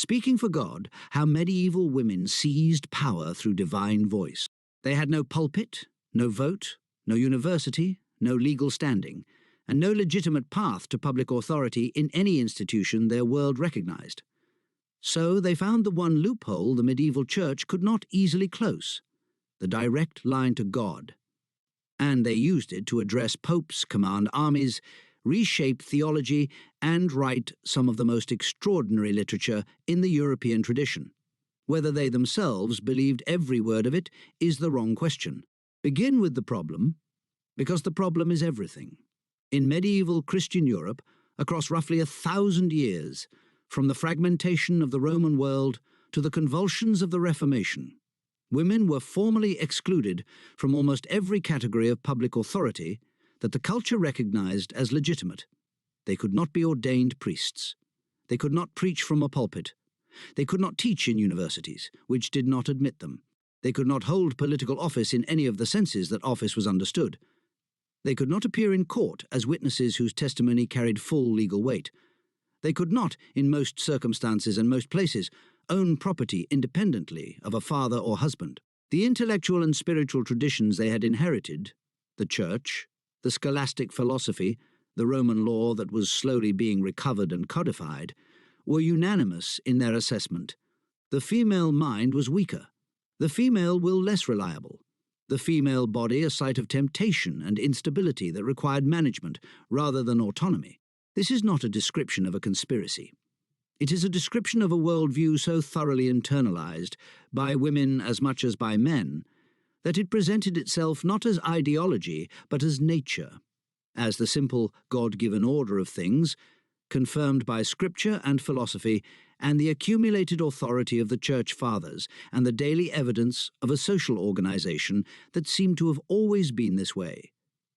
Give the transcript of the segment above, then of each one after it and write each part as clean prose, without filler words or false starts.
Speaking for God, how medieval women seized power through divine voice. They had no pulpit, no vote, no university, no legal standing, and no legitimate path to public authority in any institution their world recognized. So they found the one loophole the medieval church could not easily close, the direct line to God. And they used it to address popes, command armies, reshape theology, and write some of the most extraordinary literature in the European tradition. Whether they themselves believed every word of it is the wrong question. Begin with the problem, because the problem is everything. In medieval Christian Europe, across roughly 1,000 years, from the fragmentation of the Roman world to the convulsions of the Reformation, women were formally excluded from almost every category of public authority that the culture recognized as legitimate. They could not be ordained priests. They could not preach from a pulpit. They could not teach in universities, which did not admit them. They could not hold political office in any of the senses that office was understood. They could not appear in court as witnesses whose testimony carried full legal weight. They could not, in most circumstances and most places, own property independently of a father or husband. The intellectual and spiritual traditions they had inherited, the church, the scholastic philosophy, the Roman law that was slowly being recovered and codified, were unanimous in their assessment. The female mind was weaker, the female will less reliable, the female body a site of temptation and instability that required management rather than autonomy. This is not a description of a conspiracy. It is a description of a worldview so thoroughly internalized, by women as much as by men, that it presented itself not as ideology but as nature, as the simple God-given order of things, confirmed by scripture and philosophy and the accumulated authority of the Church Fathers and the daily evidence of a social organization that seemed to have always been this way.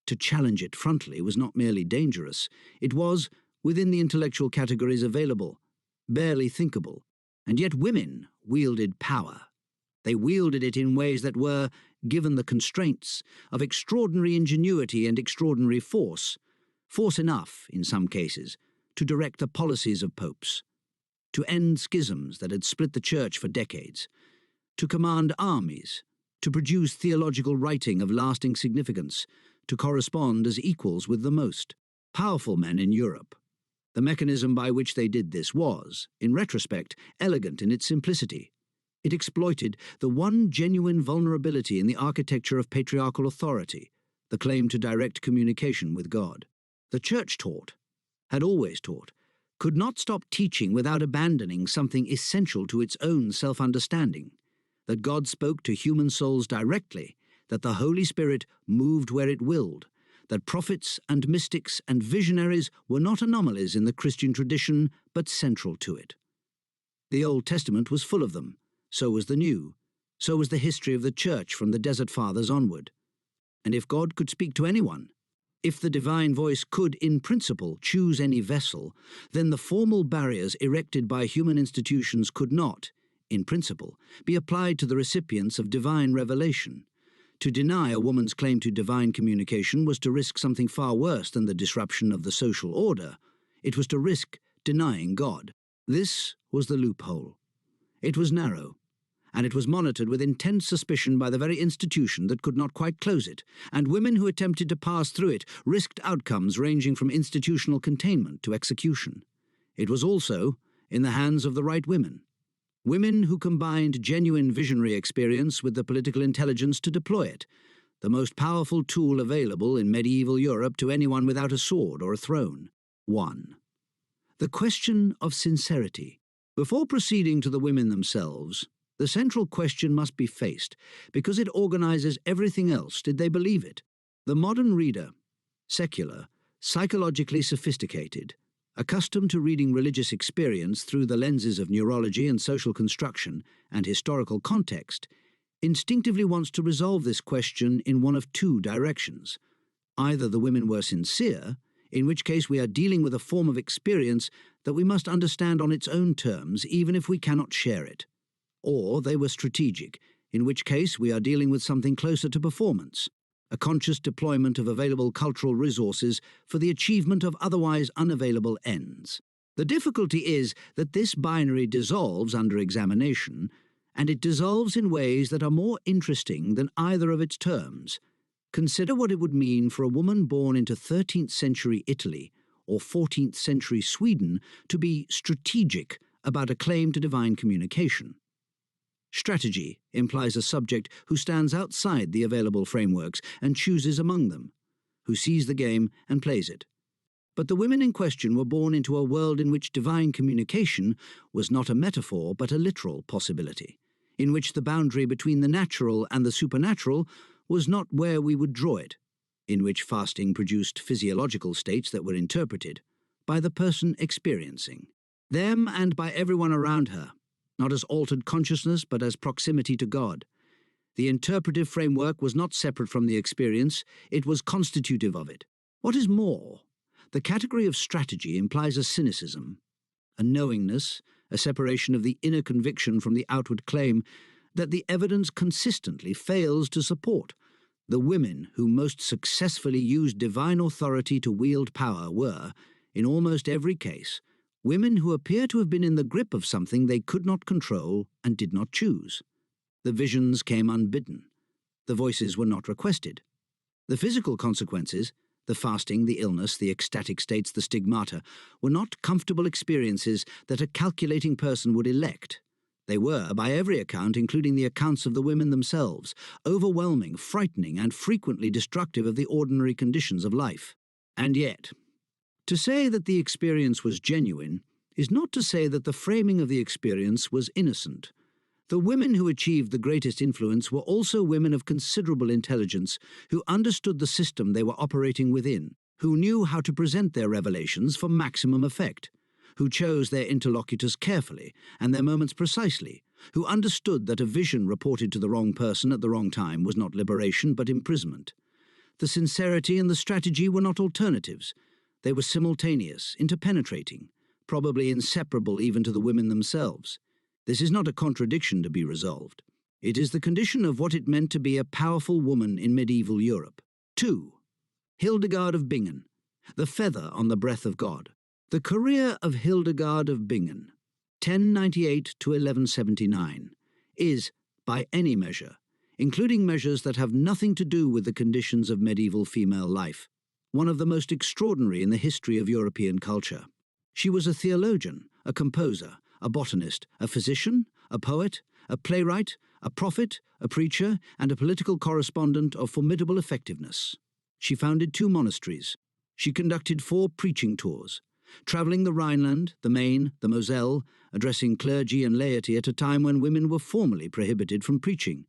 To challenge it frontally was not merely dangerous, it was, within the intellectual categories available, barely thinkable, and yet women wielded power. They wielded it in ways that were, given the constraints, of extraordinary ingenuity and extraordinary force enough, in some cases, to direct the policies of popes, to end schisms that had split the church for decades, to command armies, to produce theological writing of lasting significance, to correspond as equals with the most powerful men in Europe. The mechanism by which they did this was, in retrospect, elegant in its simplicity. It exploited the one genuine vulnerability in the architecture of patriarchal authority, the claim to direct communication with God. The Church taught, had always taught, could not stop teaching without abandoning something essential to its own self-understanding, that God spoke to human souls directly, that the Holy Spirit moved where it willed, that prophets and mystics and visionaries were not anomalies in the Christian tradition, but central to it. The Old Testament was full of them, so was the New, so was the history of the Church from the Desert Fathers onward. And if God could speak to anyone, if the divine voice could, in principle, choose any vessel, then the formal barriers erected by human institutions could not, in principle, be applied to the recipients of divine revelation. To deny a woman's claim to divine communication was to risk something far worse than the disruption of the social order. It was to risk denying God. This was the loophole. It was narrow, and it was monitored with intense suspicion by the very institution that could not quite close it, and women who attempted to pass through it risked outcomes ranging from institutional containment to execution. It was also in the hands of the right women. Women who combined genuine visionary experience with the political intelligence to deploy it, the most powerful tool available in medieval Europe to anyone without a sword or a throne. 1. The question of sincerity. Before proceeding to the women themselves, the central question must be faced, because it organizes everything else. Did they believe it? The modern reader, secular, psychologically sophisticated, accustomed to reading religious experience through the lenses of neurology and social construction and historical context, instinctively wants to resolve this question in one of two directions. Either the women were sincere, in which case we are dealing with a form of experience that we must understand on its own terms even if we cannot share it, or they were strategic, in which case we are dealing with something closer to performance, a conscious deployment of available cultural resources for the achievement of otherwise unavailable ends. The difficulty is that this binary dissolves under examination, and it dissolves in ways that are more interesting than either of its terms. Consider what it would mean for a woman born into 13th century Italy or 14th century Sweden to be strategic about a claim to divine communication. Strategy implies a subject who stands outside the available frameworks and chooses among them, who sees the game and plays it. But the women in question were born into a world in which divine communication was not a metaphor but a literal possibility, in which the boundary between the natural and the supernatural was not where we would draw it, in which fasting produced physiological states that were interpreted by the person experiencing them and by everyone around her, not as altered consciousness but as proximity to God. The interpretive framework was not separate from the experience, it was constitutive of it. What is more, the category of strategy implies a cynicism, a knowingness, a separation of the inner conviction from the outward claim that the evidence consistently fails to support. The women who most successfully used divine authority to wield power were, in almost every case, women who appear to have been in the grip of something they could not control and did not choose. The visions came unbidden. The voices were not requested. The physical consequences, the fasting, the illness, the ecstatic states, the stigmata, were not comfortable experiences that a calculating person would elect. They were, by every account, including the accounts of the women themselves, overwhelming, frightening, and frequently destructive of the ordinary conditions of life. And yet, to say that the experience was genuine is not to say that the framing of the experience was innocent. The women who achieved the greatest influence were also women of considerable intelligence who understood the system they were operating within, who knew how to present their revelations for maximum effect, who chose their interlocutors carefully and their moments precisely, who understood that a vision reported to the wrong person at the wrong time was not liberation but imprisonment. The sincerity and the strategy were not alternatives. They were simultaneous, interpenetrating, probably inseparable even to the women themselves. This is not a contradiction to be resolved. It is the condition of what it meant to be a powerful woman in medieval Europe. 2. Hildegard of Bingen, the feather on the breath of God. The career of Hildegard of Bingen, 1098 to 1179, is, by any measure, including measures that have nothing to do with the conditions of medieval female life, one of the most extraordinary in the history of European culture. She was a theologian, a composer, a botanist, a physician, a poet, a playwright, a prophet, a preacher, and a political correspondent of formidable effectiveness. She founded 2 monasteries. She conducted 4 preaching tours, travelling the Rhineland, the Main, the Moselle, addressing clergy and laity at a time when women were formally prohibited from preaching,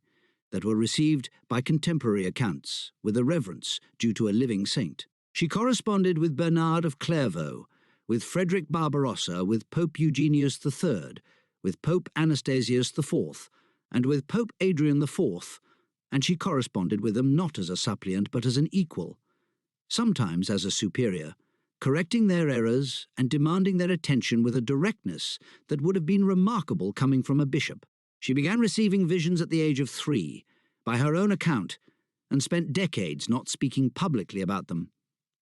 that were received by contemporary accounts with a reverence due to a living saint. She corresponded with Bernard of Clairvaux, with Frederick Barbarossa, with Pope Eugenius III, with Pope Anastasius IV, and with Pope Adrian IV, and she corresponded with them not as a suppliant but as an equal, sometimes as a superior, correcting their errors and demanding their attention with a directness that would have been remarkable coming from a bishop. She began receiving visions at the age of 3, by her own account, and spent decades not speaking publicly about them,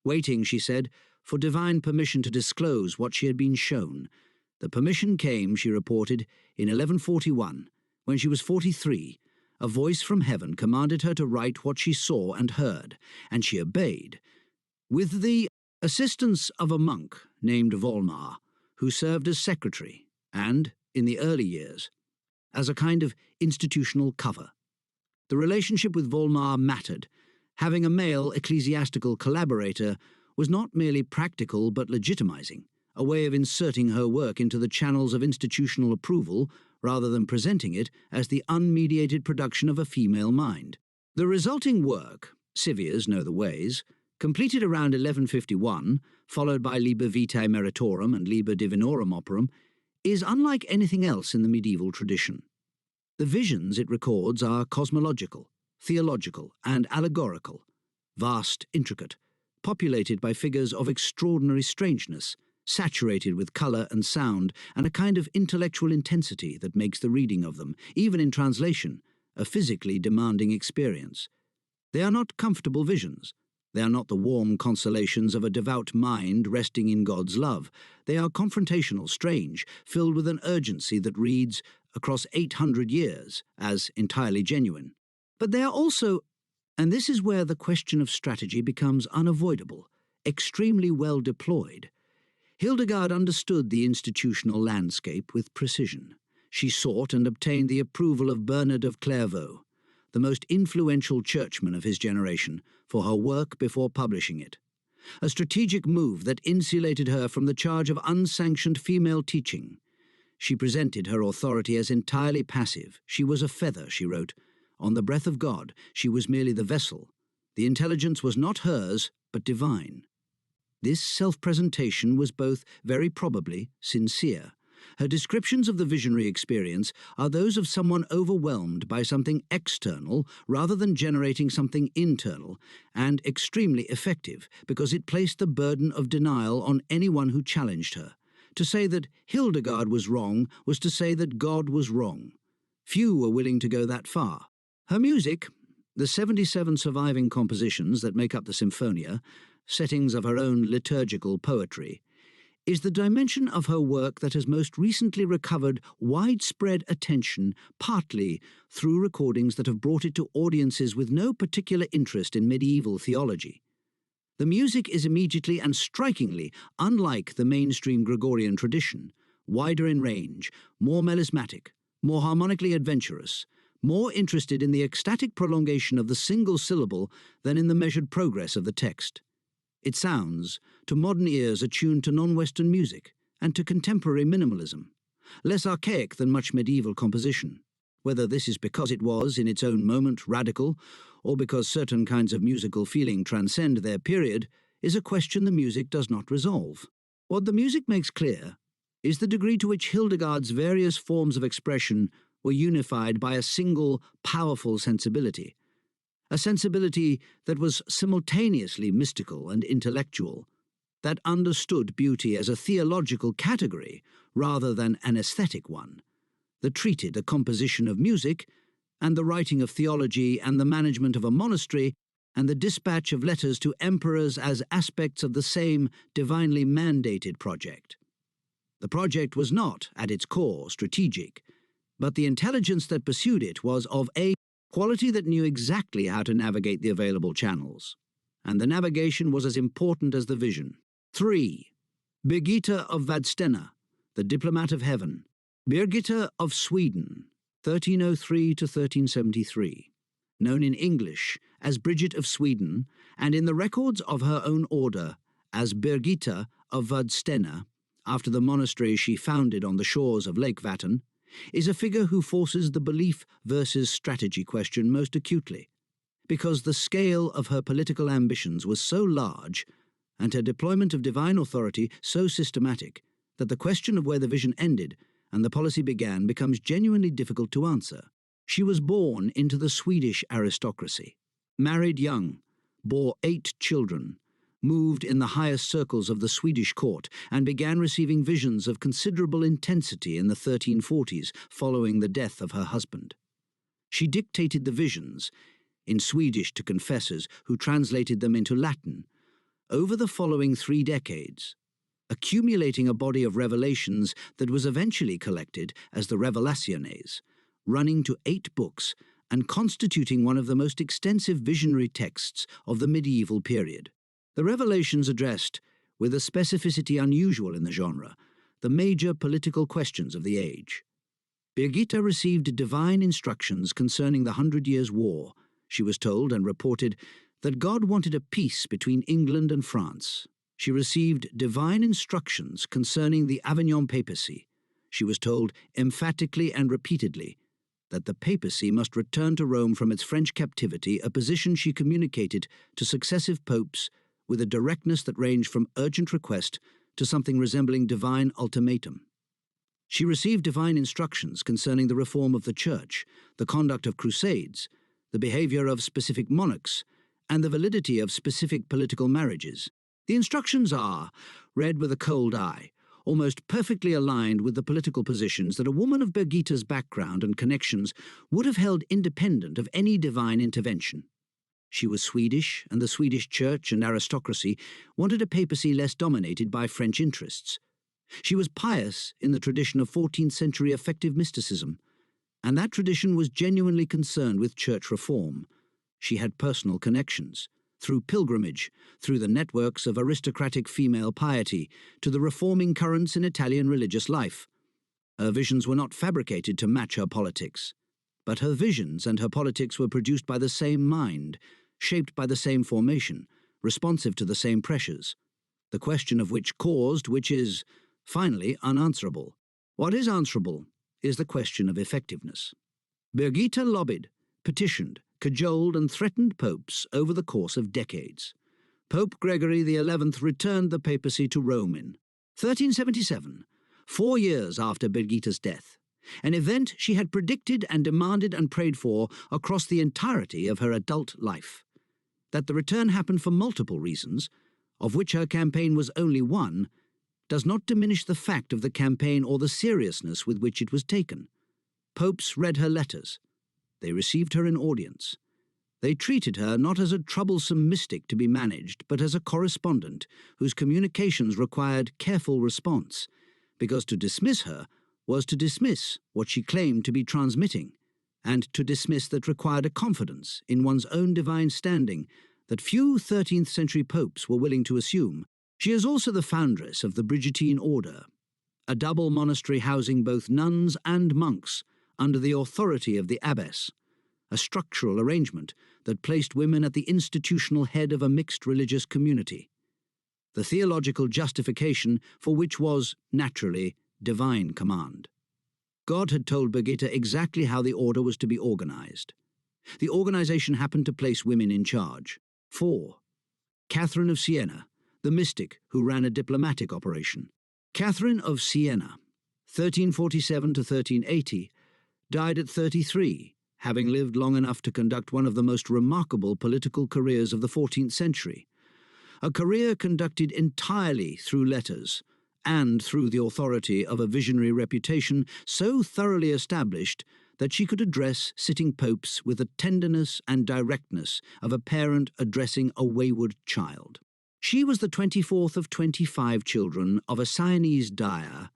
waiting, she said, for divine permission to disclose what she had been shown. The permission came, she reported, in 1141, when she was 43. A voice from heaven commanded her to write what she saw and heard, and she obeyed, with the assistance of a monk named Volmar, who served as secretary and, in the early years, as a kind of institutional cover. The relationship with Volmar mattered. Having a male ecclesiastical collaborator was not merely practical but legitimizing, a way of inserting her work into the channels of institutional approval rather than presenting it as the unmediated production of a female mind. The resulting work, Civiers Know the Ways, completed around 1151, followed by Liber Vitae Meritorum and Liber Divinorum Operum, is unlike anything else in the medieval tradition. The visions it records are cosmological, theological, and allegorical, vast, intricate, populated by figures of extraordinary strangeness, saturated with colour and sound, and a kind of intellectual intensity that makes the reading of them, even in translation, a physically demanding experience. They are not comfortable visions. They are not the warm consolations of a devout mind resting in God's love. They are confrontational, strange, filled with an urgency that reads, across 800 years, as entirely genuine. But they are also, and this is where the question of strategy becomes unavoidable, extremely well deployed. Hildegard understood the institutional landscape with precision. She sought and obtained the approval of Bernard of Clairvaux, the most influential churchman of his generation, for her work before publishing it. A strategic move that insulated her from the charge of unsanctioned female teaching. She presented her authority as entirely passive. She was a feather, she wrote. On the breath of God, she was merely the vessel. The intelligence was not hers, but divine. This self-presentation was both, very probably, sincere. Her descriptions of the visionary experience are those of someone overwhelmed by something external rather than generating something internal, and extremely effective because it placed the burden of denial on anyone who challenged her. To say that Hildegard was wrong was to say that God was wrong. Few were willing to go that far. Her music, the 77 surviving compositions that make up the Symphonia, settings of her own liturgical poetry, is the dimension of her work that has most recently recovered widespread attention, partly through recordings that have brought it to audiences with no particular interest in medieval theology. The music is immediately and strikingly unlike the mainstream Gregorian tradition, wider in range, more melismatic, more harmonically adventurous, more interested in the ecstatic prolongation of the single syllable than in the measured progress of the text. It sounds, to modern ears attuned to non-Western music and to contemporary minimalism, less archaic than much medieval composition. Whether this is because it was, in its own moment, radical, or because certain kinds of musical feeling transcend their period, is a question the music does not resolve. What the music makes clear is the degree to which Hildegard's various forms of expression were unified by a single, powerful sensibility, a sensibility that was simultaneously mystical and intellectual, that understood beauty as a theological category rather than an aesthetic one, that treated the composition of music and the writing of theology and the management of a monastery and the dispatch of letters to emperors as aspects of the same divinely mandated project. The project was not, at its core, strategic, but the intelligence that pursued it was of a quality that knew exactly how to navigate the available channels, and the navigation was as important as the vision. 3. Birgitta of Vadstena, the diplomat of heaven. Birgitta of Sweden, 1303 to 1373. Known in English as Bridget of Sweden, and in the records of her own order as Birgitta of Vadstena, after the monastery she founded on the shores of Lake Vatten, is a figure who forces the belief versus strategy question most acutely, because the scale of her political ambitions was so large and her deployment of divine authority so systematic that the question of where the vision ended and the policy began becomes genuinely difficult to answer. She was born into the Swedish aristocracy, married young, bore 8 children, moved in the highest circles of the Swedish court, and began receiving visions of considerable intensity in the 1340s following the death of her husband. She dictated the visions, in Swedish to confessors who translated them into Latin, over the following 3 decades, accumulating a body of revelations that was eventually collected as the Revelationes, running to 8 books and constituting one of the most extensive visionary texts of the medieval period. The Revelations addressed, with a specificity unusual in the genre, the major political questions of the age. Birgitta received divine instructions concerning the 100 Years' War. She was told and reported that God wanted a peace between England and France. She received divine instructions concerning the Avignon papacy. She was told emphatically and repeatedly that the papacy must return to Rome from its French captivity, a position she communicated to successive popes with a directness that ranged from urgent request to something resembling divine ultimatum. She received divine instructions concerning the reform of the Church, the conduct of crusades, the behavior of specific monarchs, and the validity of specific political marriages. The instructions are, read with a cold eye, almost perfectly aligned with the political positions that a woman of Birgitta's background and connections would have held independent of any divine intervention. She was Swedish, and the Swedish church and aristocracy wanted a papacy less dominated by French interests. She was pious in the tradition of 14th century effective mysticism, and that tradition was genuinely concerned with church reform. She had personal connections, through pilgrimage, through the networks of aristocratic female piety, to the reforming currents in Italian religious life. Her visions were not fabricated to match her politics, but her visions and her politics were produced by the same mind, shaped by the same formation, responsive to the same pressures, the question of which caused, which is, finally, unanswerable. What is answerable is the question of effectiveness. Birgitta lobbied, petitioned, cajoled and threatened popes over the course of decades. Pope Gregory XI returned the papacy to Rome in 1377, 4 years after Birgitta's death, an event she had predicted and demanded and prayed for across the entirety of her adult life. That the return happened for multiple reasons, of which her campaign was only one, does not diminish the fact of the campaign or the seriousness with which it was taken. Popes read her letters. They received her in audience. They treated her not as a troublesome mystic to be managed, but as a correspondent whose communications required careful response, because to dismiss her was to dismiss what she claimed to be transmitting, and to dismiss that required a confidence in one's own divine standing that few 13th century popes were willing to assume. She is also the foundress of the Brigittine order, a double monastery housing both nuns and monks under the authority of the abbess, a structural arrangement that placed women at the institutional head of a mixed religious community, the theological justification for which was, naturally, divine command. God had told Birgitta exactly how the order was to be organized. The organization happened to place women in charge. 4. Catherine of Siena, the mystic who ran a diplomatic operation. Catherine of Siena, 1347 to 1380, died at 33, having lived long enough to conduct one of the most remarkable political careers of the 14th century, a career conducted entirely through letters and through the authority of a visionary reputation so thoroughly established that she could address sitting popes with the tenderness and directness of a parent addressing a wayward child. She was the 24th of 25 children of a Sienese dyer,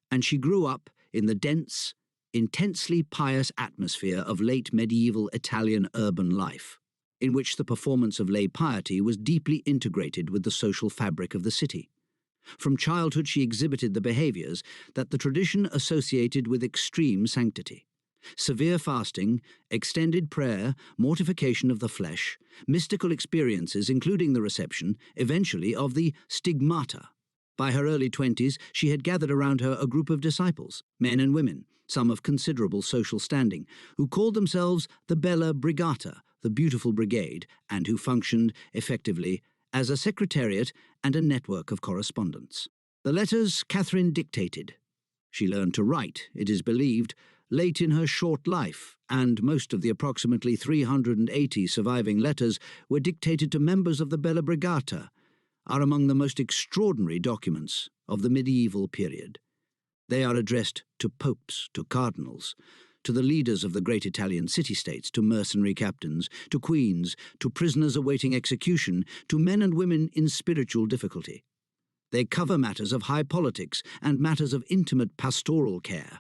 and she grew up in the dense, intensely pious atmosphere of late medieval Italian urban life, in which the performance of lay piety was deeply integrated with the social fabric of the city. From childhood she exhibited the behaviors that the tradition associated with extreme sanctity: severe fasting, extended prayer, mortification of the flesh, mystical experiences including the reception, eventually, of the stigmata. By her early 20s, she had gathered around her a group of disciples, men and women, some of considerable social standing, who called themselves the Bella Brigata, the Beautiful Brigade, and who functioned, effectively, as a secretariat and a network of correspondence. The letters Catherine dictated. She learned to write, it is believed, late in her short life, and most of the approximately 380 surviving letters were dictated to members of the Bella Brigata, are among the most extraordinary documents of the medieval period. They are addressed to popes, to cardinals, to the leaders of the great Italian city-states, to mercenary captains, to queens, to prisoners awaiting execution, to men and women in spiritual difficulty. They cover matters of high politics and matters of intimate pastoral care,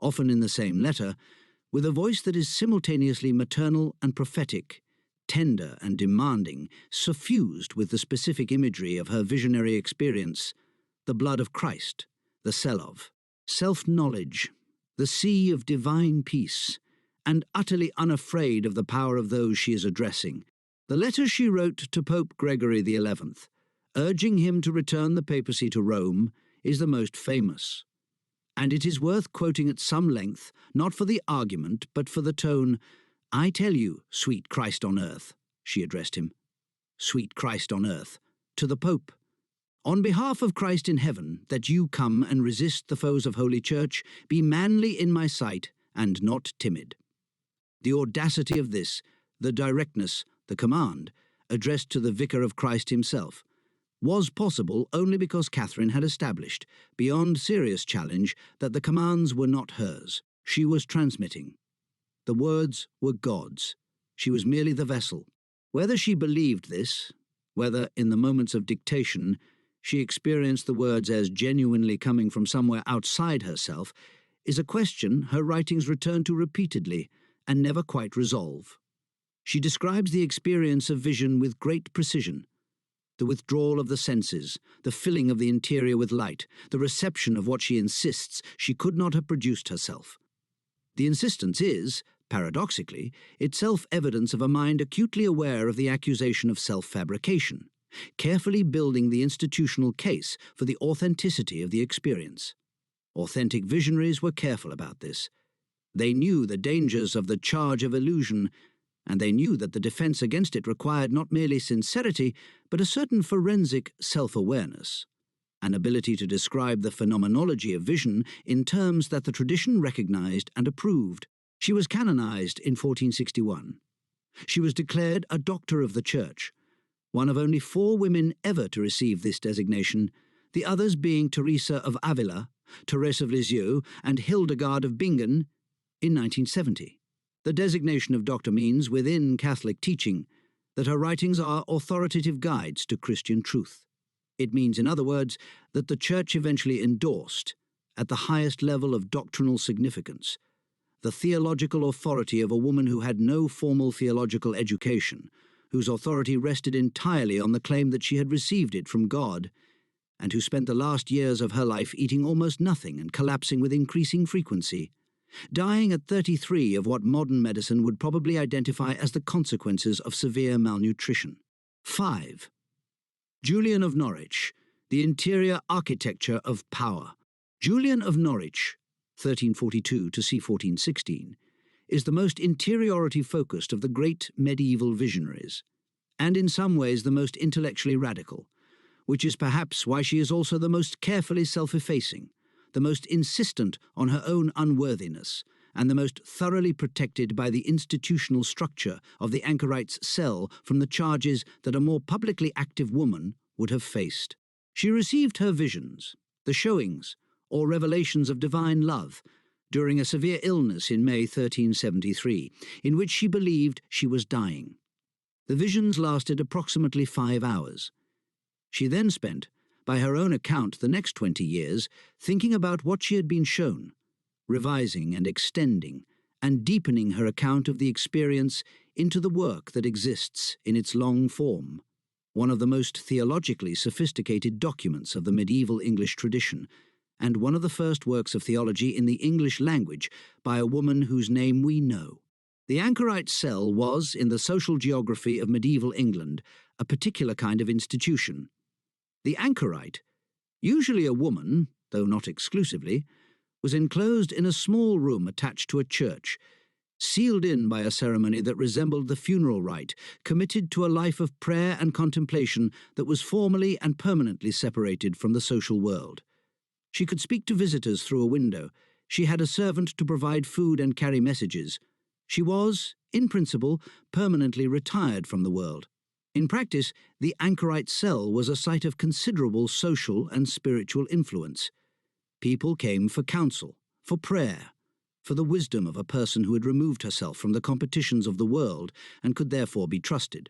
often in the same letter, with a voice that is simultaneously maternal and prophetic, tender and demanding, suffused with the specific imagery of her visionary experience, the blood of Christ, the Selov, self-knowledge, the sea of divine peace, and utterly unafraid of the power of those she is addressing. The letter she wrote to Pope Gregory XI, urging him to return the papacy to Rome, is the most famous, and it is worth quoting at some length, not for the argument, but for the tone. "I tell you, sweet Christ on earth," she addressed him, "sweet Christ on earth," to the Pope, "on behalf of Christ in heaven, that you come and resist the foes of Holy Church, be manly in my sight, and not timid." The audacity of this, the directness, the command, addressed to the Vicar of Christ himself, was possible only because Catherine had established, beyond serious challenge, that the commands were not hers. She was transmitting. The words were God's. She was merely the vessel. Whether she believed this, whether in the moments of dictation she experienced the words as genuinely coming from somewhere outside herself, is a question her writings return to repeatedly and never quite resolve. She describes the experience of vision with great precision: the withdrawal of the senses, the filling of the interior with light, the reception of what she insists she could not have produced herself. The insistence is, paradoxically, itself evidence of a mind acutely aware of the accusation of self-fabrication, carefully building the institutional case for the authenticity of the experience. Authentic visionaries were careful about this. They knew the dangers of the charge of illusion, and they knew that the defense against it required not merely sincerity, but a certain forensic self-awareness, an ability to describe the phenomenology of vision in terms that the tradition recognized and approved. She was canonized in 1461. She was declared a doctor of the Church, one of only 4 women ever to receive this designation, the others being Teresa of Avila, Therese of Lisieux, and Hildegard of Bingen in 1970. The designation of doctor means, within Catholic teaching, that her writings are authoritative guides to Christian truth. It means, in other words, that the Church eventually endorsed, at the highest level of doctrinal significance, the theological authority of a woman who had no formal theological education, whose authority rested entirely on the claim that she had received it from God, and who spent the last years of her life eating almost nothing and collapsing with increasing frequency, dying at 33 of what modern medicine would probably identify as the consequences of severe malnutrition. 5. Julian of Norwich, the interior architecture of power. Julian of Norwich, 1342 to c. 1416, is the most interiority-focused of the great medieval visionaries, and in some ways the most intellectually radical, which is perhaps why she is also the most carefully self-effacing, the most insistent on her own unworthiness, and the most thoroughly protected by the institutional structure of the anchorite's cell from the charges that a more publicly active woman would have faced. She received her visions, the showings, or revelations of divine love, during a severe illness in May 1373, in which she believed she was dying. The visions lasted approximately 5 hours. She then spent, by her own account, the next 20 years thinking about what she had been shown, revising and extending, and deepening her account of the experience into the work that exists in its long form, one of the most theologically sophisticated documents of the medieval English tradition, and one of the first works of theology in the English language by a woman whose name we know. The anchorite cell was, in the social geography of medieval England, a particular kind of institution. The anchorite, usually a woman, though not exclusively, was enclosed in a small room attached to a church, sealed in by a ceremony that resembled the funeral rite, committed to a life of prayer and contemplation that was formally and permanently separated from the social world. She could speak to visitors through a window. She had a servant to provide food and carry messages. She was, in principle, permanently retired from the world. In practice, the anchorite cell was a site of considerable social and spiritual influence. People came for counsel, for prayer, for the wisdom of a person who had removed herself from the competitions of the world and could therefore be trusted.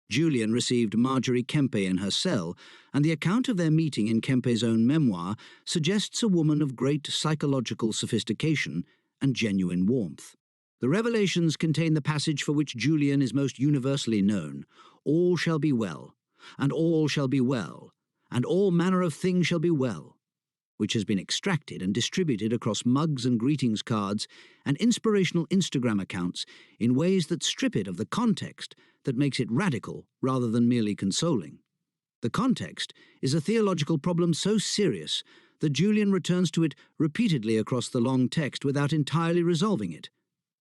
Julian received Marjorie Kempe in her cell, and the account of their meeting in Kempe's own memoir suggests a woman of great psychological sophistication and genuine warmth. The Revelations contain the passage for which Julian is most universally known: "All shall be well, and all shall be well, and all manner of things shall be well," which has been extracted and distributed across mugs and greetings cards and inspirational Instagram accounts in ways that strip it of the context that makes it radical rather than merely consoling. The context is a theological problem so serious that Julian returns to it repeatedly across the long text without entirely resolving it.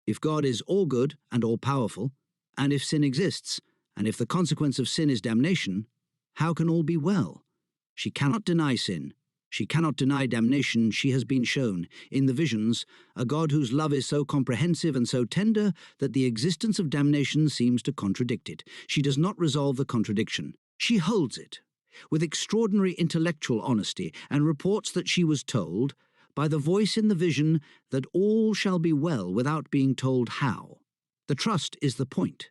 If God is all good and all-powerful, and if sin exists, and if the consequence of sin is damnation, how can all be well? She cannot deny sin. She cannot deny damnation. She has been shown, in the visions, a God whose love is so comprehensive and so tender that the existence of damnation seems to contradict it. She does not resolve the contradiction. She holds it, with extraordinary intellectual honesty, and reports that she was told, by the voice in the vision, that all shall be well without being told how. The trust is the point.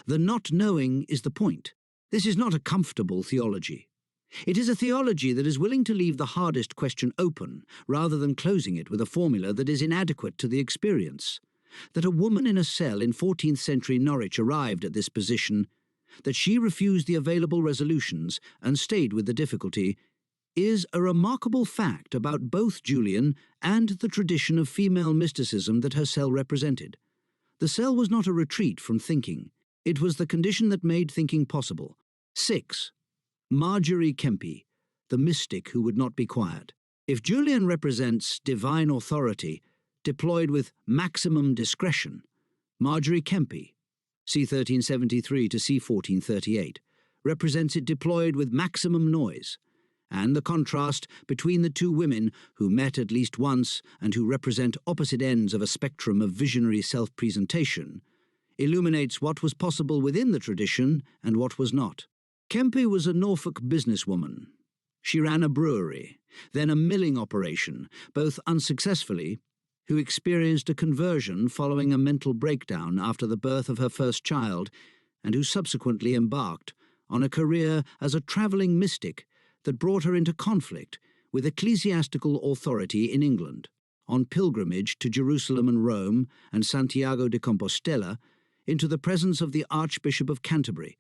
The not knowing is the point. This is not a comfortable theology. It is a theology that is willing to leave the hardest question open rather than closing it with a formula that is inadequate to the experience. That a woman in a cell in 14th century Norwich arrived at this position, that she refused the available resolutions and stayed with the difficulty, is a remarkable fact about both Julian and the tradition of female mysticism that her cell represented. The cell was not a retreat from thinking. It was the condition that made thinking possible. 6. Marjorie Kempe, the mystic who would not be quiet. If Julian represents divine authority deployed with maximum discretion, Marjorie Kempe, c. 1373 to c. 1438, represents it deployed with maximum noise, and the contrast between the two women who met at least once and who represent opposite ends of a spectrum of visionary self-presentation illuminates what was possible within the tradition and what was not. Kempe was a Norfolk businesswoman. She ran a brewery, then a milling operation, both unsuccessfully, who experienced a conversion following a mental breakdown after the birth of her first child, and who subsequently embarked on a career as a travelling mystic that brought her into conflict with ecclesiastical authority in England, on pilgrimage to Jerusalem and Rome and Santiago de Compostela, into the presence of the Archbishop of Canterbury,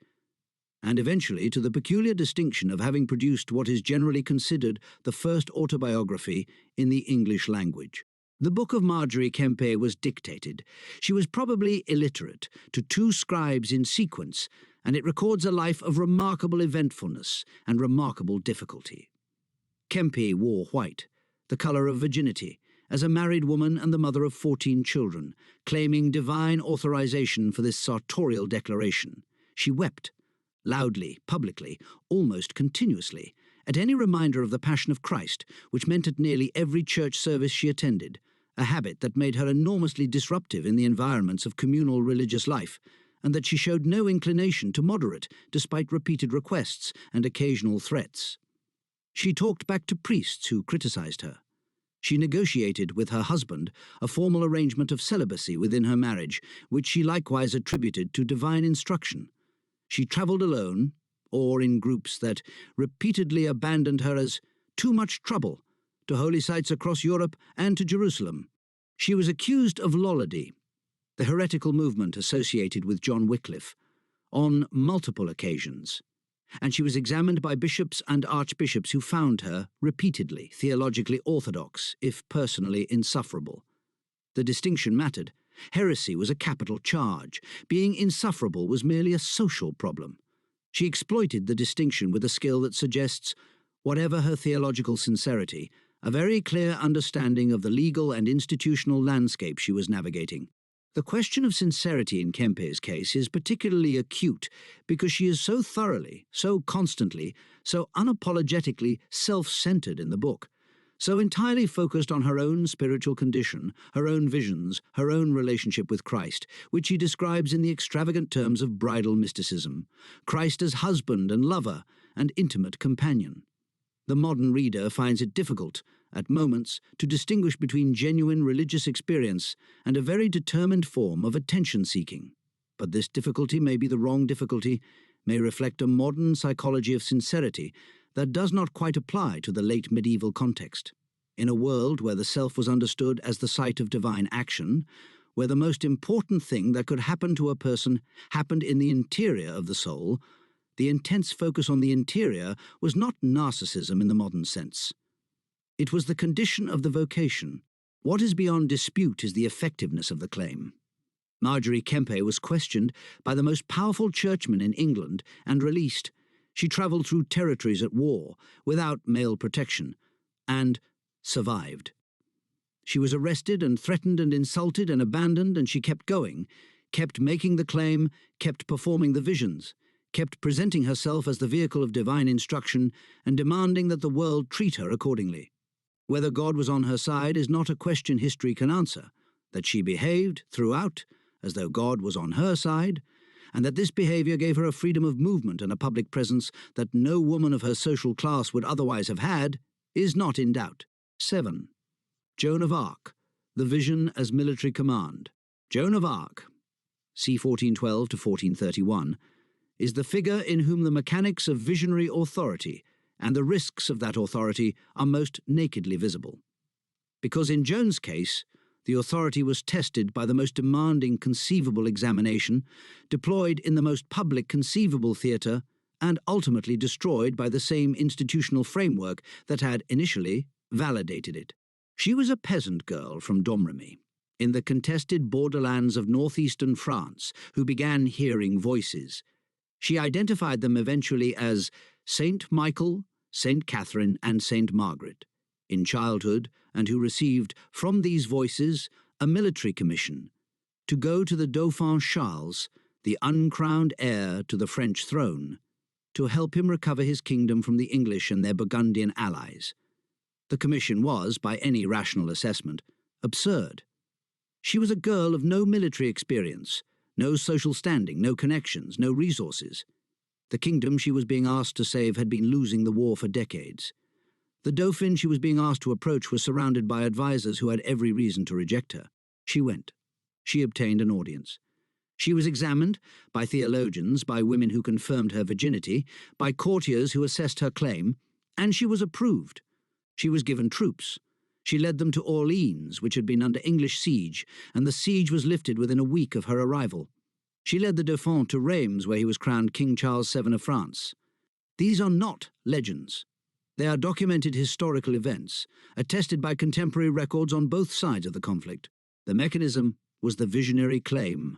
and eventually to the peculiar distinction of having produced what is generally considered the first autobiography in the English language. The book of Marjorie Kempe was dictated. She was probably illiterate to 2 scribes in sequence, and it records a life of remarkable eventfulness and remarkable difficulty. Kempe wore white, the colour of virginity, as a married woman and the mother of 14 children, claiming divine authorization for this sartorial declaration. She wept, loudly, publicly, almost continuously, at any reminder of the Passion of Christ, which meant at nearly every church service she attended, a habit that made her enormously disruptive in the environments of communal religious life, and that she showed no inclination to moderate despite repeated requests and occasional threats. She talked back to priests who criticized her. She negotiated with her husband a formal arrangement of celibacy within her marriage, which she likewise attributed to divine instruction. She travelled alone, or in groups that repeatedly abandoned her as too much trouble, to holy sites across Europe and to Jerusalem. She was accused of lollardy, the heretical movement associated with John Wycliffe, on multiple occasions, and she was examined by bishops and archbishops who found her repeatedly theologically orthodox, if personally insufferable. The distinction mattered. Heresy was a capital charge. Being insufferable was merely a social problem. She exploited the distinction with a skill that suggests, whatever her theological sincerity, a very clear understanding of the legal and institutional landscape she was navigating. The question of sincerity in Kempe's case is particularly acute because she is so thoroughly, so constantly, so unapologetically self-centered in the book, so entirely focused on her own spiritual condition, her own visions, her own relationship with Christ, which she describes in the extravagant terms of bridal mysticism, Christ as husband and lover and intimate companion. The modern reader finds it difficult, at moments, to distinguish between genuine religious experience and a very determined form of attention-seeking. But this difficulty may be the wrong difficulty, may reflect a modern psychology of sincerity that does not quite apply to the late medieval context. In a world where the self was understood as the site of divine action, where the most important thing that could happen to a person happened in the interior of the soul, the intense focus on the interior was not narcissism in the modern sense. It was the condition of the vocation. What is beyond dispute is the effectiveness of the claim. Marjorie Kempe was questioned by the most powerful churchmen in England and released. She travelled through territories at war, without male protection, and survived. She was arrested and threatened and insulted and abandoned, and she kept going, kept making the claim, kept performing the visions, kept presenting herself as the vehicle of divine instruction and demanding that the world treat her accordingly. Whether God was on her side is not a question history can answer. That she behaved, throughout, as though God was on her side, and that this behaviour gave her a freedom of movement and a public presence that no woman of her social class would otherwise have had, is not in doubt. 7. Joan of Arc, the vision as military command. Joan of Arc, c. 1412 to 1431, is the figure in whom the mechanics of visionary authority and the risks of that authority are most nakedly visible. Because in Joan's case, the authority was tested by the most demanding conceivable examination, deployed in the most public conceivable theatre, and ultimately destroyed by the same institutional framework that had initially validated it. She was a peasant girl from Domremy, in the contested borderlands of northeastern France, who began hearing voices. She identified them eventually as Saint Michael, Saint Catherine, and Saint Margaret in childhood, and who received from these voices a military commission to go to the Dauphin Charles, the uncrowned heir to the French throne, to help him recover his kingdom from the English and their Burgundian allies. The commission was, by any rational assessment, absurd. She was a girl of no military experience, no social standing, no connections, no resources. The kingdom she was being asked to save had been losing the war for decades. The Dauphin she was being asked to approach was surrounded by advisers who had every reason to reject her. She went. She obtained an audience. She was examined by theologians, by women who confirmed her virginity, by courtiers who assessed her claim, and she was approved. She was given troops. She led them to Orleans, which had been under English siege, and the siege was lifted within a week of her arrival. She led the Dauphin to Reims, where he was crowned King Charles VII of France. These are not legends. They are documented historical events, attested by contemporary records on both sides of the conflict. The mechanism was the visionary claim,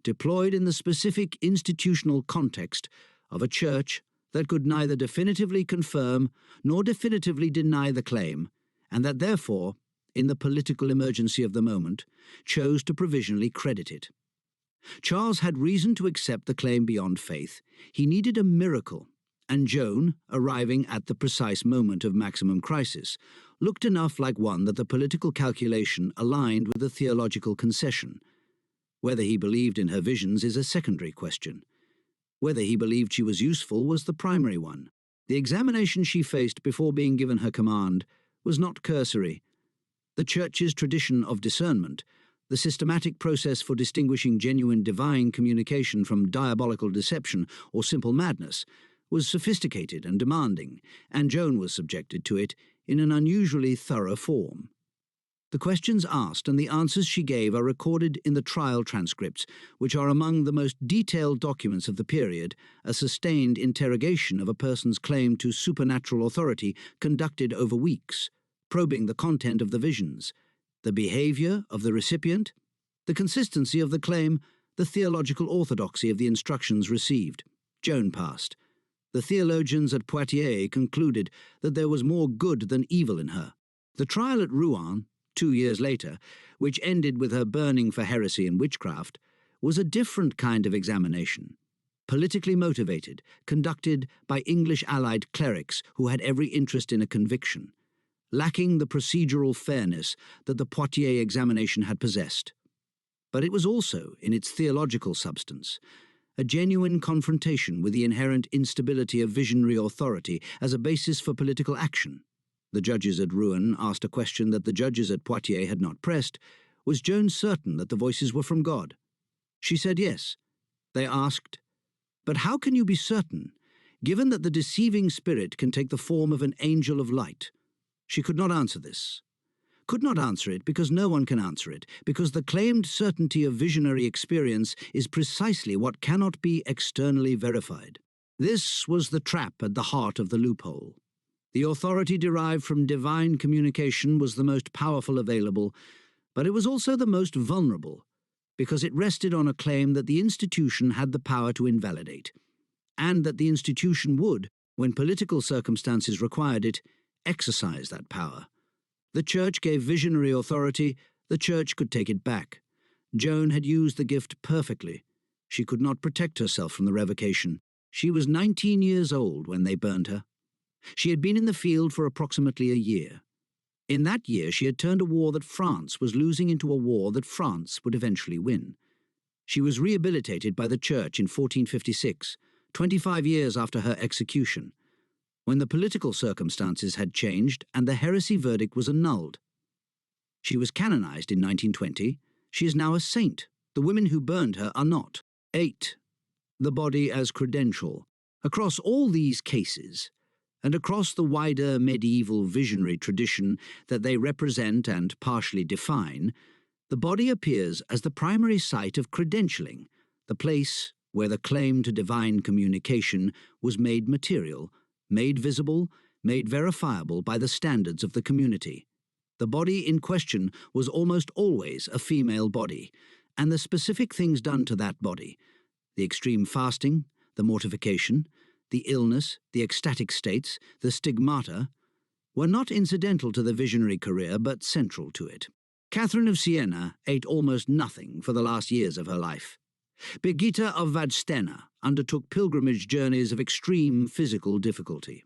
deployed in the specific institutional context of a church that could neither definitively confirm nor definitively deny the claim, and that therefore, in the political emergency of the moment, chose to provisionally credit it. Charles had reason to accept the claim beyond faith. He needed a miracle, and Joan, arriving at the precise moment of maximum crisis, looked enough like one that the political calculation aligned with the theological concession. Whether he believed in her visions is a secondary question. Whether he believed she was useful was the primary one. The examination she faced before being given her command was not cursory. The Church's tradition of discernment, the systematic process for distinguishing genuine divine communication from diabolical deception or simple madness, was sophisticated and demanding, and Joan was subjected to it in an unusually thorough form. The questions asked and the answers she gave are recorded in the trial transcripts, which are among the most detailed documents of the period, a sustained interrogation of a person's claim to supernatural authority conducted over weeks, probing the content of the visions, the behavior of the recipient, the consistency of the claim, the theological orthodoxy of the instructions received. Joan passed. The theologians at Poitiers concluded that there was more good than evil in her. The trial at Rouen, 2 years later, which ended with her burning for heresy and witchcraft, was a different kind of examination, politically motivated, conducted by English allied clerics who had every interest in a conviction, lacking the procedural fairness that the Poitiers examination had possessed. But it was also, in its theological substance, a genuine confrontation with the inherent instability of visionary authority as a basis for political action. The judges at Rouen asked a question that the judges at Poitiers had not pressed. Was Joan certain that the voices were from God? She said yes. They asked, "But how can you be certain, given that the deceiving spirit can take the form of an angel of light?" She could not answer this. Could not answer it because no one can answer it, because the claimed certainty of visionary experience is precisely what cannot be externally verified. This was the trap at the heart of the loophole. The authority derived from divine communication was the most powerful available, but it was also the most vulnerable, because it rested on a claim that the institution had the power to invalidate, and that the institution would, when political circumstances required it, exercise that power. The Church gave visionary authority, the Church could take it back. Joan had used the gift perfectly. She could not protect herself from the revocation. She was 19 years old when they burned her. She had been in the field for approximately a year. In that year she had turned a war that France was losing into a war that France would eventually win. She was rehabilitated by the Church in 1456, 25 years after her execution, when the political circumstances had changed and the heresy verdict was annulled. She was canonized in 1920. She is now a saint, The women who burned her are not. 8. The body as credential. Across all these cases, and across the wider medieval visionary tradition that they represent and partially define, the body appears as the primary site of credentialing, the place where the claim to divine communication was made material, made visible, made verifiable by the standards of the community. The body in question was almost always a female body, and the specific things done to that body, the extreme fasting, the mortification, the illness, the ecstatic states, the stigmata, were not incidental to the visionary career but central to it. Catherine of Siena ate almost nothing for the last years of her life. Birgitta of Vadstena undertook pilgrimage journeys of extreme physical difficulty.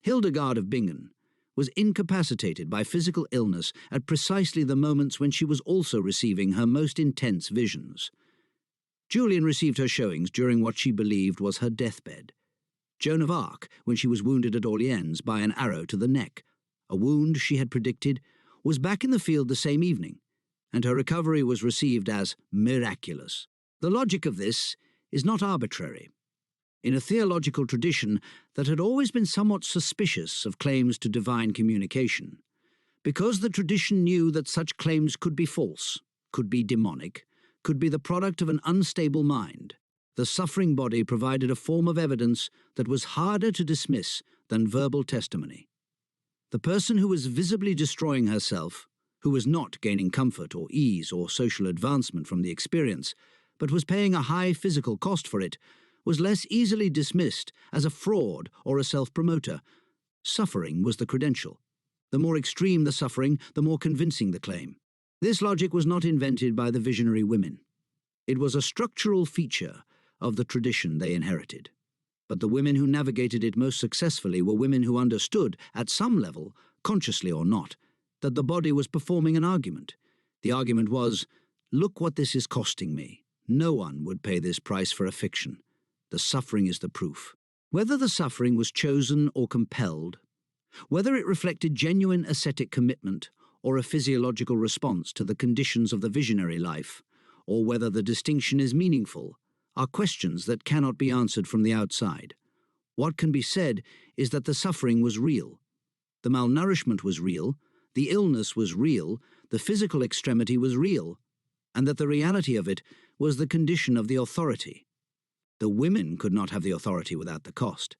Hildegard of Bingen was incapacitated by physical illness at precisely the moments when she was also receiving her most intense visions. Julian received her showings during what she believed was her deathbed. Joan of Arc, when she was wounded at Orleans by an arrow to the neck, a wound she had predicted, was back in the field the same evening, and her recovery was received as miraculous. The logic of this is not arbitrary. In a theological tradition that had always been somewhat suspicious of claims to divine communication, because the tradition knew that such claims could be false, could be demonic, could be the product of an unstable mind, the suffering body provided a form of evidence that was harder to dismiss than verbal testimony. The person who was visibly destroying herself, who was not gaining comfort or ease or social advancement from the experience, but was paying a high physical cost for it, was less easily dismissed as a fraud or a self-promoter. Suffering was the credential. The more extreme the suffering, the more convincing the claim. This logic was not invented by the visionary women. It was a structural feature of the tradition they inherited. But the women who navigated it most successfully were women who understood, at some level, consciously or not, that the body was performing an argument. The argument was, look what this is costing me. No one would pay this price for a fiction. The suffering is the proof. Whether the suffering was chosen or compelled, whether it reflected genuine ascetic commitment or a physiological response to the conditions of the visionary life, or whether the distinction is meaningful, are questions that cannot be answered from the outside. What can be said is that the suffering was real. The malnourishment was real, the illness was real, the physical extremity was real, and that the reality of it was the condition of the authority. The women could not have the authority without the cost.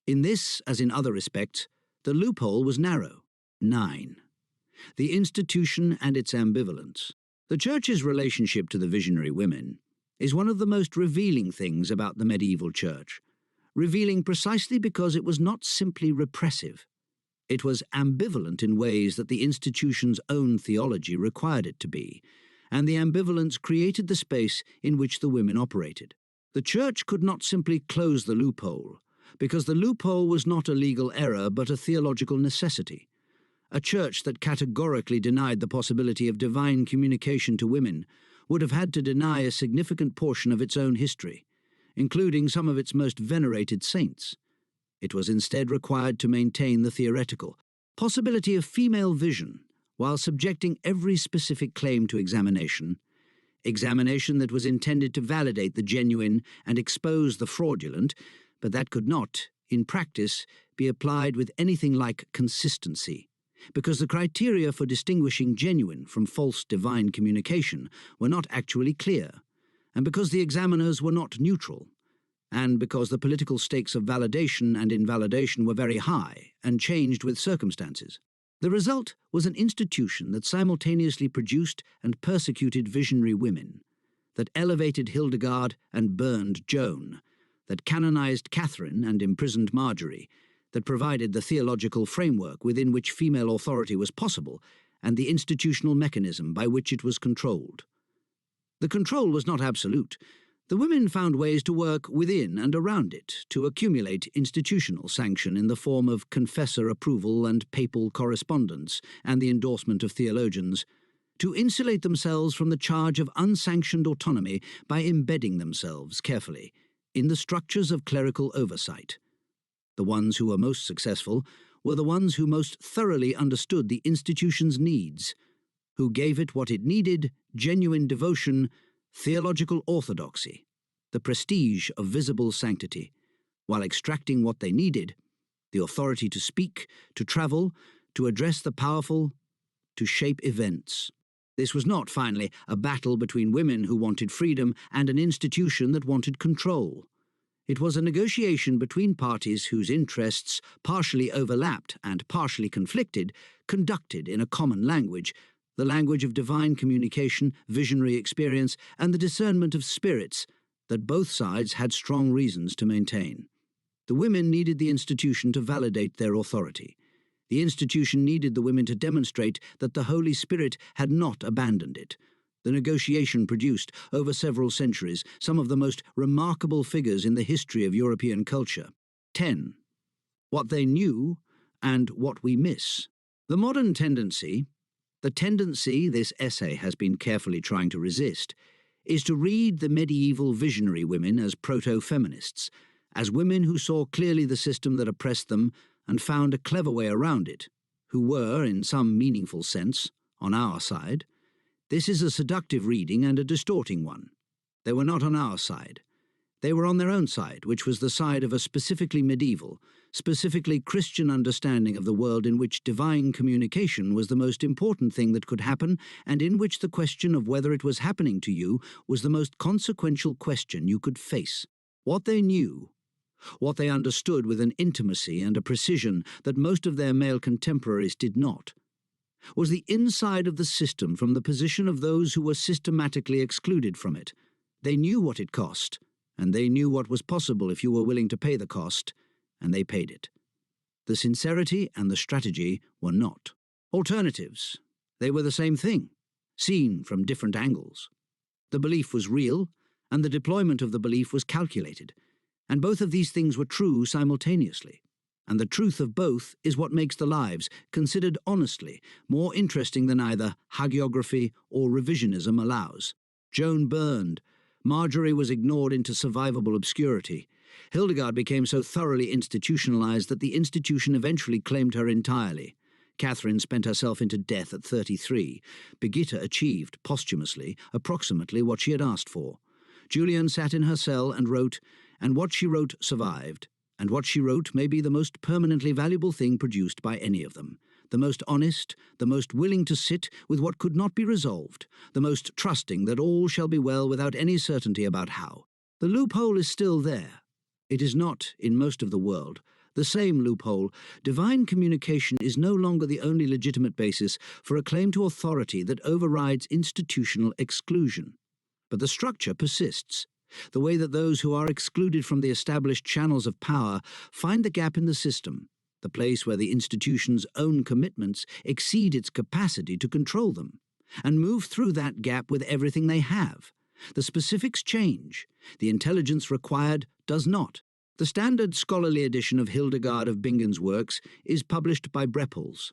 In this, as in other respects, the loophole was narrow. 9. The institution and its ambivalence. The Church's relationship to the visionary women is one of the most revealing things about the medieval Church, revealing precisely because it was not simply repressive. It was ambivalent in ways that the institution's own theology required it to be, and the ambivalence created the space in which the women operated. The Church could not simply close the loophole, because the loophole was not a legal error but a theological necessity. A Church that categorically denied the possibility of divine communication to women would have had to deny a significant portion of its own history, including some of its most venerated saints. It was instead required to maintain the theoretical possibility of female vision while subjecting every specific claim to examination that was intended to validate the genuine and expose the fraudulent, but that could not, in practice, be applied with anything like consistency, because the criteria for distinguishing genuine from false divine communication were not actually clear, and because the examiners were not neutral, and because the political stakes of validation and invalidation were very high and changed with circumstances. The result was an institution that simultaneously produced and persecuted visionary women, that elevated Hildegard and burned Joan, that canonized Catherine and imprisoned Marjorie, that provided the theological framework within which female authority was possible and the institutional mechanism by which it was controlled. The control was not absolute. The women found ways to work within and around it, to accumulate institutional sanction in the form of confessor approval and papal correspondence and the endorsement of theologians, to insulate themselves from the charge of unsanctioned autonomy by embedding themselves carefully in the structures of clerical oversight. The ones who were most successful were the ones who most thoroughly understood the institution's needs, who gave it what it needed, genuine devotion, theological orthodoxy, the prestige of visible sanctity, while extracting what they needed, the authority to speak, to travel, to address the powerful, to shape events. This was not, finally, a battle between women who wanted freedom and an institution that wanted control. It was a negotiation between parties whose interests, partially overlapped and partially conflicted, conducted in a common language, the language of divine communication, visionary experience, and the discernment of spirits that both sides had strong reasons to maintain. The women needed the institution to validate their authority. The institution needed the women to demonstrate that the Holy Spirit had not abandoned it. The negotiation produced, over several centuries, some of the most remarkable figures in the history of European culture. 10. What they knew and what we miss. The modern tendency, the tendency this essay has been carefully trying to resist, is to read the medieval visionary women as proto-feminists, as women who saw clearly the system that oppressed them and found a clever way around it, who were, in some meaningful sense, on our side. This is a seductive reading and a distorting one. They were not on our side. They were on their own side, which was the side of a specifically medieval, specifically Christian understanding of the world in which divine communication was the most important thing that could happen, and in which the question of whether it was happening to you was the most consequential question you could face. What they knew, what they understood with an intimacy and a precision that most of their male contemporaries did not, was the inside of the system from the position of those who were systematically excluded from it. They knew what it cost, and they knew what was possible if you were willing to pay the cost, and they paid it. The sincerity and the strategy were not. Alternatives. They were the same thing, seen from different angles. The belief was real, and the deployment of the belief was calculated, and both of these things were true simultaneously. And the truth of both is what makes the lives, considered honestly, more interesting than either hagiography or revisionism allows. Joan burned. Marjorie was ignored into survivable obscurity. Hildegard became so thoroughly institutionalized that the institution eventually claimed her entirely. Catherine spent herself into death at 33. Birgitta achieved, posthumously, approximately what she had asked for. Julian sat in her cell and wrote, and what she wrote survived. And what she wrote may be the most permanently valuable thing produced by any of them, the most honest, the most willing to sit with what could not be resolved, the most trusting that all shall be well without any certainty about how. The loophole is still there. It is not, in most of the world, the same loophole. Divine communication is no longer the only legitimate basis for a claim to authority that overrides institutional exclusion. But the structure persists. The way that those who are excluded from the established channels of power find the gap in the system, the place where the institution's own commitments exceed its capacity to control them, and move through that gap with everything they have. The specifics change. The intelligence required does not. The standard scholarly edition of Hildegard of Bingen's works is published by Brepols.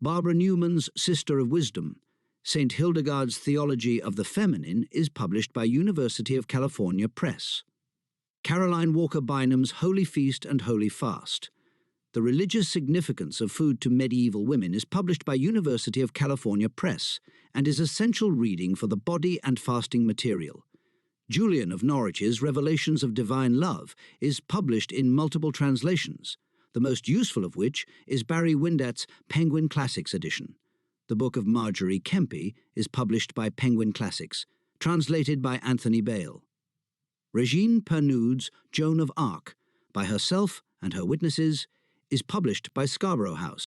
Barbara Newman's Sister of Wisdom, St. Hildegard's Theology of the Feminine, is published by University of California Press. Caroline Walker Bynum's Holy Feast and Holy Fast, The Religious Significance of Food to Medieval Women, is published by University of California Press and is essential reading for the body and fasting material. Julian of Norwich's Revelations of Divine Love is published in multiple translations, the most useful of which is Barry Windat's Penguin Classics edition. The Book of Marjorie Kempe is published by Penguin Classics, translated by Anthony Bale. Regine Pernoud's Joan of Arc, by herself and her witnesses, is published by Scarborough House.